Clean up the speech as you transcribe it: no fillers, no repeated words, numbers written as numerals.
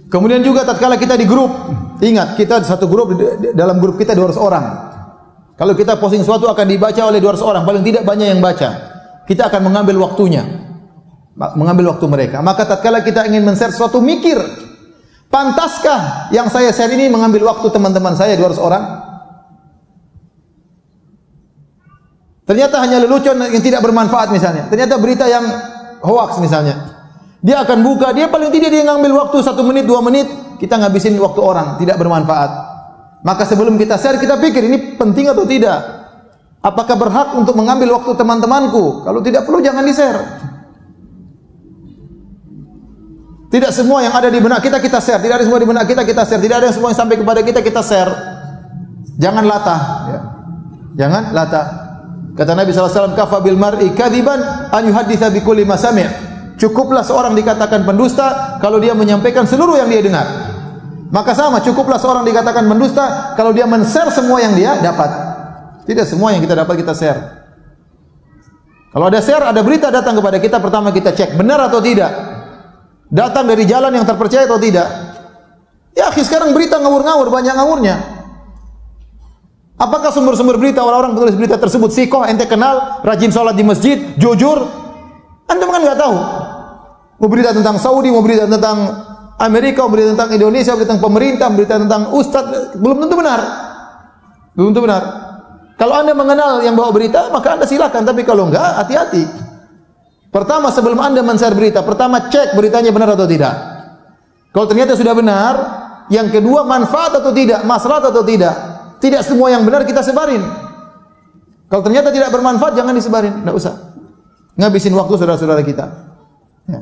Kemudian juga tatkala kita di grup, ingat kita satu grup, dalam grup kita 200 orang. Kalau kita posting sesuatu akan dibaca oleh 200 orang, paling tidak banyak yang baca. Kita akan mengambil waktunya, mengambil waktu mereka. Maka tatkala kita ingin men-share sesuatu, mikir, pantaskah yang saya share ini mengambil waktu teman-teman saya 200 orang? Ternyata hanya lelucon yang tidak bermanfaat misalnya. Ternyata berita yang hoax misalnya. Dia akan buka, dia paling tidak dia ngambil waktu 1 menit, 2 menit, kita ngabisin waktu orang, tidak bermanfaat. Maka sebelum kita share, kita pikir ini penting atau tidak. Apakah berhak untuk mengambil waktu teman-temanku? Kalau tidak perlu jangan di-share. Tidak semua yang ada di benak kita kita share, tidak ada semua di benak kita kita share, tidak ada yang semua yang sampai kepada kita kita share. Jangan latah, ya. Jangan latah. Kata Nabi SAW, kafa bil mar'i kadziban an yuhadditsa bi kulli ma sami'. Cukuplah seorang dikatakan pendusta kalau dia menyampaikan seluruh yang dia dengar. Maka sama, cukuplah seorang dikatakan pendusta kalau dia men-share semua yang dia dapat. Tidak semua yang kita dapat kita share. Kalau ada share, ada berita datang kepada kita, pertama kita cek benar atau tidak. Datang dari jalan yang terpercaya atau tidak. Ya, sekarang berita ngawur-ngawur, banyak ngawurnya. Apakah sumber-sumber berita orang-orang penulis berita tersebut sikoh, ente kenal, rajin sholat di masjid, jujur? Anda kan nggak tahu. Mau berita tentang Saudi, mau berita tentang Amerika, mau berita tentang Indonesia, mau berita tentang pemerintah, mau berita tentang ustadz, belum tentu benar. Belum tentu benar. Kalau Anda mengenal yang bawa berita, maka Anda silakan. Tapi kalau enggak, hati-hati. Pertama, sebelum Anda men-share berita, pertama cek beritanya benar atau tidak. Kalau ternyata sudah benar, yang kedua manfaat atau tidak, maslahat atau tidak. Tidak semua yang benar kita sebarin. Kalau ternyata tidak bermanfaat, jangan disebarin. Tidak usah. Ngabisin waktu saudara-saudara kita. Ya.